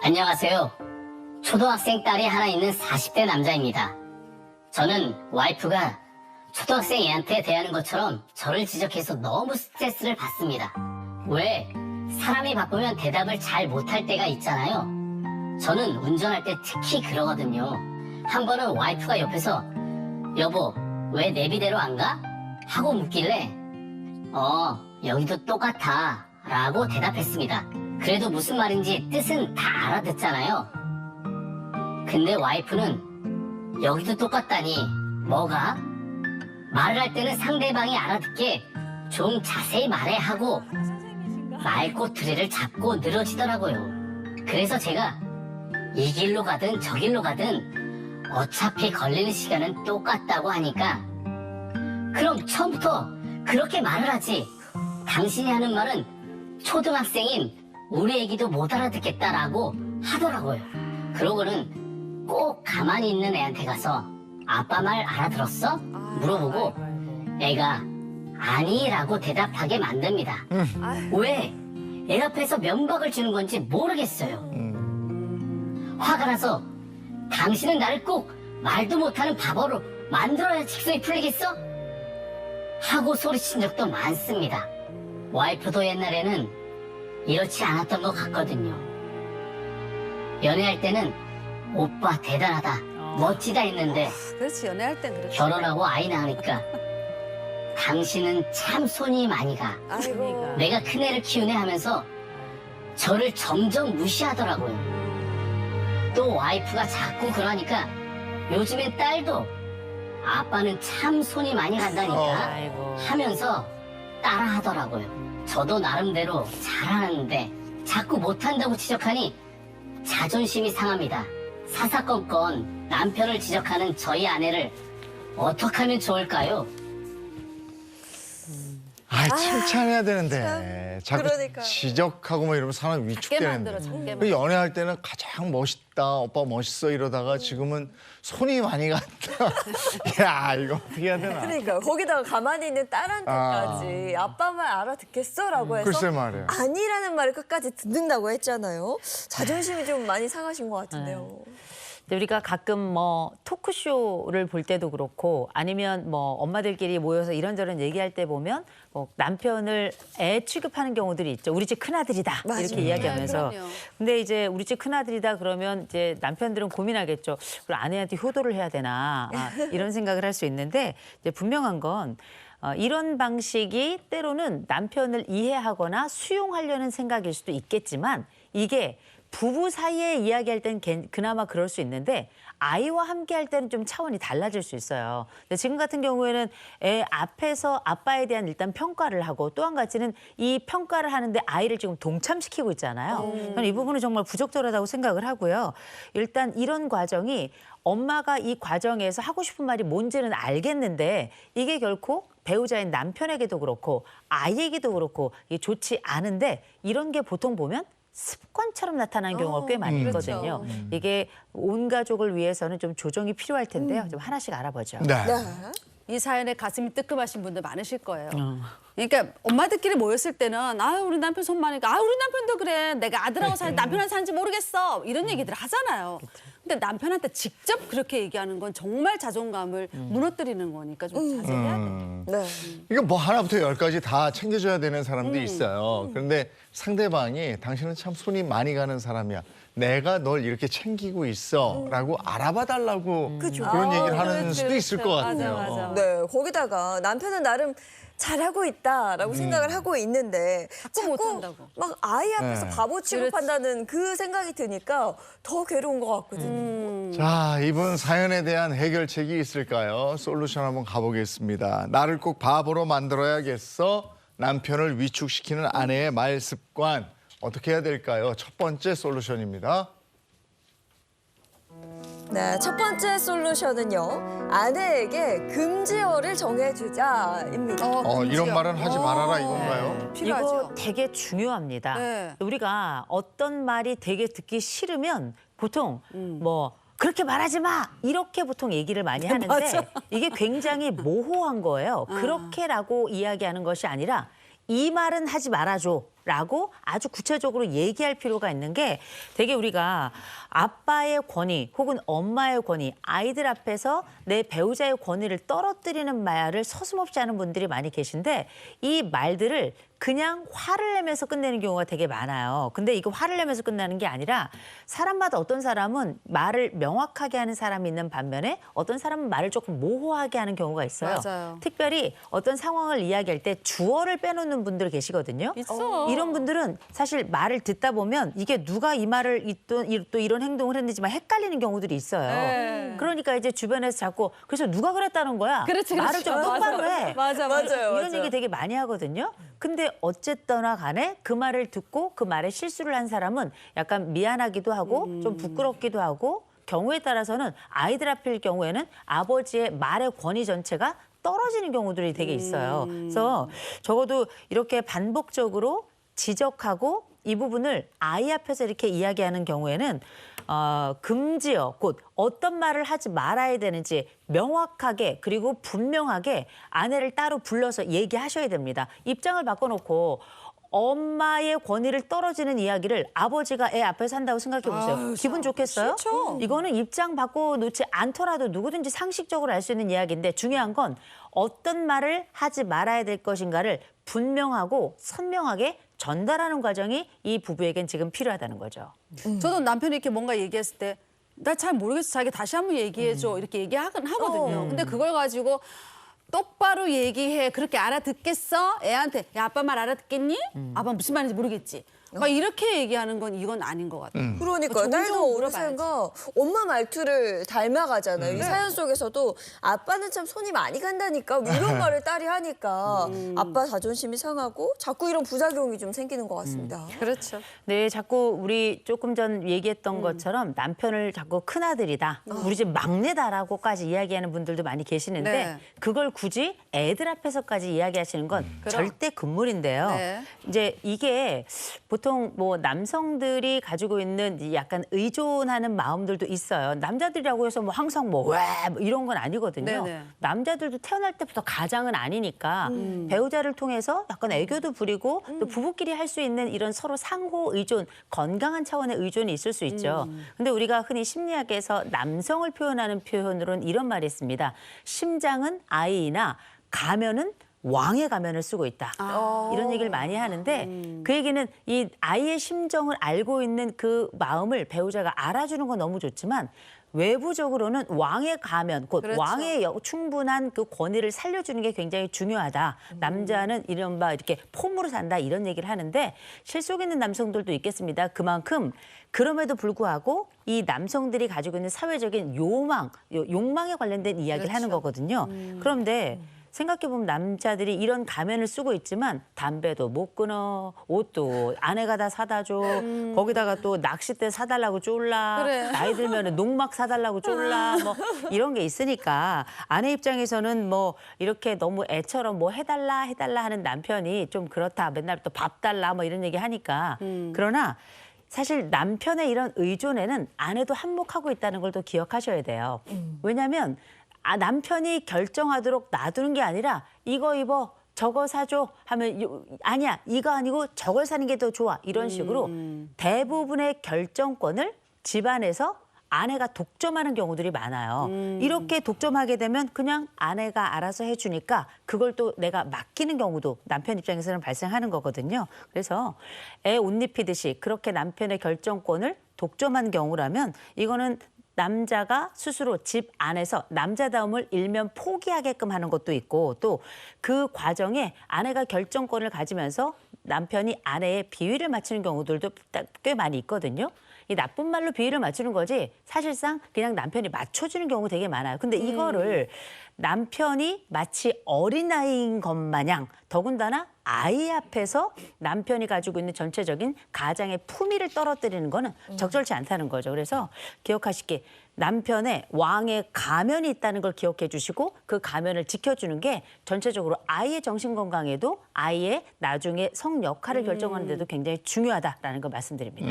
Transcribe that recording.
안녕하세요. 초등학생 딸이 하나 있는 40대 남자입니다. 저는 와이프가 초등학생 애한테 대하는 것처럼 저를 지적해서 너무 스트레스를 받습니다. 왜? 사람이 바쁘면 대답을 잘 못할 때가 있잖아요. 저는 운전할 때 특히 그러거든요. 한 번은 와이프가 옆에서 여보, 왜 내비대로 안 가? 하고 묻길래 여기도 똑같아 라고 대답했습니다. 그래도 무슨 말인지 뜻은 다 알아듣잖아요. 근데 와이프는 여기도 똑같다니 뭐가? 말을 할 때는 상대방이 알아듣게 좀 자세히 말해 하고 말꼬투리를 잡고 늘어지더라고요. 그래서 제가 이 길로 가든 저 길로 가든 어차피 걸리는 시간은 똑같다고 하니까 그럼 처음부터 그렇게 말을 하지. 당신이 하는 말은 초등학생인 우리 애기도 못 알아듣겠다라고 하더라고요. 그러고는 꼭 가만히 있는 애한테 가서 아빠 말 알아들었어? 물어보고 애가 아니라고 대답하게 만듭니다. 왜? 애 앞에서 면박을 주는 건지 모르겠어요. 화가 나서 당신은 나를 꼭 말도 못하는 바보로 만들어야 직성이 풀리겠어? 하고 소리친 적도 많습니다. 와이프도 옛날에는 이렇지 않았던 것 같거든요. 연애할 때는 오빠 대단하다, 멋지다 했는데 그렇지, 연애할 땐 그렇지. 결혼하고 아이 낳으니까 당신은 참 손이 많이 가. 아이고. 내가 큰애를 키우네 하면서 저를 점점 무시하더라고요. 또 와이프가 자꾸 그러니까 요즘엔 딸도 아빠는 참 손이 많이 간다니까 하면서 따라하더라고요. 저도 나름대로 잘하는데 자꾸 못한다고 지적하니 자존심이 상합니다. 사사건건 남편을 지적하는 저희 아내를 어떻게 하면 좋을까요? 칭찬해야 되는데 자꾸 그러니까요. 지적하고 뭐 이러면 사람 위축되는데. 작게 그 연애할 때는 가장 멋있다, 오빠 멋있어 이러다가 지금은 손이 많이 간다. 야, 이거 어떻게 해야 되나? 그러니까 거기다가 가만히 있는 딸한테까지 아빠 말 알아듣겠어라고 해서 글쎄 말이에요. 아니라는 말을 끝까지 듣는다고 했잖아요. 자존심이 좀 많이 상하신 것 같은데요. 근데 우리가 가끔 뭐 토크쇼를 볼 때도 그렇고 아니면 뭐 엄마들끼리 모여서 이런저런 얘기할 때 보면 뭐 남편을 애 취급하는 경우들이 있죠. 우리 집 큰아들이다 맞아요. 이렇게 이야기하면서. 네, 그럼요. 근데 이제 우리 집 큰아들이다 그러면 이제 남편들은 고민하겠죠. 그럼 아내한테 효도를 해야 되나 이런 생각을 할 수 있는데 이제 분명한 건 이런 방식이 때로는 남편을 이해하거나 수용하려는 생각일 수도 있겠지만 이게 부부 사이에 이야기할 땐 그나마 그럴 수 있는데 아이와 함께 할 때는 좀 차원이 달라질 수 있어요. 근데 지금 같은 경우에는 애 앞에서 아빠에 대한 일단 평가를 하고 또 한 가지는 이 평가를 하는데 아이를 지금 동참시키고 있잖아요. 저는 이 부분은 정말 부적절하다고 생각을 하고요. 일단 이런 과정이 엄마가 이 과정에서 하고 싶은 말이 뭔지는 알겠는데 이게 결코 배우자인 남편에게도 그렇고 아이에게도 그렇고 이게 좋지 않은데 이런 게 보통 보면 습관처럼 나타나는 경우가 꽤 많이 있거든요. 그렇죠. 이게 온 가족을 위해서는 좀 조정이 필요할 텐데요. 좀 하나씩 알아보죠. 네. 이 사연에 가슴이 뜨끔하신 분들 많으실 거예요. 그러니까 엄마들끼리 모였을 때는 아유 우리 남편 손 많으니까 아유 우리 남편도 그래 내가 아들하고 사는지 남편하고 사는지 모르겠어 이런 얘기들 하잖아요. 근데 남편한테 직접 그렇게 얘기하는 건 정말 자존감을 무너뜨리는 거니까 좀 자제해야 돼요. 네. 이거 뭐 하나부터 열까지 다 챙겨줘야 되는 사람도 있어요. 그런데 상대방이 당신은 참 손이 많이 가는 사람이야. 내가 널 이렇게 챙기고 있어라고 알아봐 달라고 그런 얘기를 하는 그렇지, 수도 있을 것 그렇죠. 같아요. 맞아. 네, 거기다가 남편은 나름 잘하고 있다라고 생각을 하고 있는데 자꾸 못한다고. 막 아이 앞에서 네. 바보 취급한다는 그 생각이 드니까 더 괴로운 것 같거든요. 자, 이번 사연에 대한 해결책이 있을까요? 솔루션 한번 가보겠습니다. 나를 꼭 바보로 만들어야겠어. 남편을 위축시키는 아내의 말 습관. 어떻게 해야 될까요? 첫 번째 솔루션입니다. 네, 첫 번째 솔루션은요. 아내에게 금지어를 정해주자입니다. 이런 말은 하지 말아라 이건가요? 필요하죠. 이거 되게 중요합니다. 네. 우리가 어떤 말이 되게 듣기 싫으면 보통 뭐 그렇게 말하지 마 이렇게 보통 얘기를 많이 하는데 맞아. 이게 굉장히 모호한 거예요. 그렇게라고 이야기하는 것이 아니라 이 말은 하지 말아줘. 라고 아주 구체적으로 얘기할 필요가 있는 게 되게 우리가 아빠의 권위 혹은 엄마의 권위, 아이들 앞에서 내 배우자의 권위를 떨어뜨리는 말을 서슴없이 하는 분들이 많이 계신데 이 말들을 그냥 화를 내면서 끝내는 경우가 되게 많아요. 근데 이거 화를 내면서 끝나는 게 아니라 사람마다 어떤 사람은 말을 명확하게 하는 사람이 있는 반면에 어떤 사람은 말을 조금 모호하게 하는 경우가 있어요. 맞아요. 특별히 어떤 상황을 이야기할 때 주어를 빼놓는 분들 계시거든요. 있어. 이런 분들은 사실 말을 듣다 보면 이게 누가 이 말을 또 이런 행동을 했는지만 헷갈리는 경우들이 있어요. 네. 그러니까 이제 주변에서 자꾸 그래서 누가 그랬다는 거야. 그렇지, 말을 그렇지. 좀 똑바로 해. 맞아. 맞아요. 이런 얘기 되게 많이 하거든요. 근데 어쨌거나 간에 그 말을 듣고 그 말에 실수를 한 사람은 약간 미안하기도 하고 좀 부끄럽기도 하고 경우에 따라서는 아이들 앞일 경우에는 아버지의 말의 권위 전체가 떨어지는 경우들이 되게 있어요. 그래서 적어도 이렇게 반복적으로 지적하고 이 부분을 아이 앞에서 이렇게 이야기하는 경우에는 금지어, 곧 어떤 말을 하지 말아야 되는지 명확하게 그리고 분명하게 아내를 따로 불러서 얘기하셔야 됩니다. 입장을 바꿔놓고 엄마의 권위를 떨어지는 이야기를 아버지가 애 앞에서 한다고 생각해 보세요. 기분 좋겠어요? 싫죠. 이거는 입장 바꿔놓지 않더라도 누구든지 상식적으로 알 수 있는 이야기인데 중요한 건 어떤 말을 하지 말아야 될 것인가를 분명하고 선명하게 전달하는 과정이 이 부부에겐 지금 필요하다는 거죠. 저도 남편이 이렇게 뭔가 얘기했을 때 나 잘 모르겠어. 자기 다시 한번 얘기해줘. 이렇게 얘기하긴 하거든요. 근데 그걸 가지고 똑바로 얘기해. 그렇게 알아듣겠어? 애한테 야 아빠 말 알아듣겠니? 아빠 무슨 말인지 모르겠지. 막 이렇게 얘기하는 건 이건 아닌 것 같아요. 그러니까요. 딸도 종종 어느샌가 엄마 말투를 닮아가잖아요. 이 사연 속에서도 아빠는 참 손이 많이 간다니까 뭐 이런 말을 딸이 하니까 아빠 자존심이 상하고 자꾸 이런 부작용이 좀 생기는 것 같습니다. 그렇죠. 네, 자꾸 우리 조금 전 얘기했던 것처럼 남편을 자꾸 큰아들이다, 우리 집 막내다라고까지 이야기하는 분들도 많이 계시는데 네. 그걸 굳이 애들 앞에서까지 이야기하시는 건 절대 금물인데요. 네. 이제 이게 보통 뭐 남성들이 가지고 있는 이 약간 의존하는 마음들도 있어요. 남자들이라고 해서 뭐 항상 뭐 왜 이런 건 아니거든요. 네네. 남자들도 태어날 때부터 가장은 아니니까 배우자를 통해서 약간 애교도 부리고 또 부부끼리 할 수 있는 이런 서로 상호 의존, 건강한 차원의 의존이 있을 수 있죠. 근데 우리가 흔히 심리학에서 남성을 표현하는 표현으로는 이런 말이 있습니다. 심장은 아이이나 가면은 왕의 가면을 쓰고 있다. 이런 얘기를 많이 하는데 그 얘기는 이 아이의 심정을 알고 있는 그 마음을 배우자가 알아주는 건 너무 좋지만 외부적으로는 왕의 가면, 곧 그렇죠. 왕의 충분한 그 권위를 살려주는 게 굉장히 중요하다. 남자는 이른바 이렇게 폼으로 산다 이런 얘기를 하는데 실속 있는 남성들도 있겠습니다. 그만큼 그럼에도 불구하고 이 남성들이 가지고 있는 사회적인 욕망에 관련된 이야기를 하는 거거든요. 그런데 생각해보면 남자들이 이런 가면을 쓰고 있지만 담배도 못 끊어, 옷도 아내가 다 사다 줘, 거기다가 또 낚싯대 사달라고 쫄라, 그래. 나이 들면 농막 사달라고 쫄라, 뭐 이런 게 있으니까 아내 입장에서는 뭐 이렇게 너무 애처럼 뭐 해달라 하는 남편이 좀 그렇다, 맨날 또 밥 달라 뭐 이런 얘기 하니까 그러나 사실 남편의 이런 의존에는 아내도 한몫하고 있다는 걸 또 기억하셔야 돼요. 왜냐하면 남편이 결정하도록 놔두는 게 아니라 이거 입어, 저거 사줘 하면 아니야, 이거 아니고 저걸 사는 게 더 좋아. 이런 식으로 대부분의 결정권을 집안에서 아내가 독점하는 경우들이 많아요. 이렇게 독점하게 되면 그냥 아내가 알아서 해주니까 그걸 또 내가 맡기는 경우도 남편 입장에서는 발생하는 거거든요. 그래서 애 옷 입히듯이 그렇게 남편의 결정권을 독점한 경우라면 이거는 남자가 스스로 집 안에서 남자다움을 일면 포기하게끔 하는 것도 있고 또 그 과정에 아내가 결정권을 가지면서 남편이 아내의 비위를 맞추는 경우들도 꽤 많이 있거든요. 이 나쁜 말로 비위를 맞추는 거지 사실상 그냥 남편이 맞춰주는 경우 되게 많아요. 근데 이거를 남편이 마치 어린아이인 것 마냥 더군다나 아이 앞에서 남편이 가지고 있는 전체적인 가장의 품위를 떨어뜨리는 거는 적절치 않다는 거죠. 그래서 기억하시기 남편의 왕의 가면이 있다는 걸 기억해 주시고 그 가면을 지켜주는 게 전체적으로 아이의 정신 건강에도 아이의 나중에 성 역할을 결정하는 데도 굉장히 중요하다라는 걸 말씀드립니다.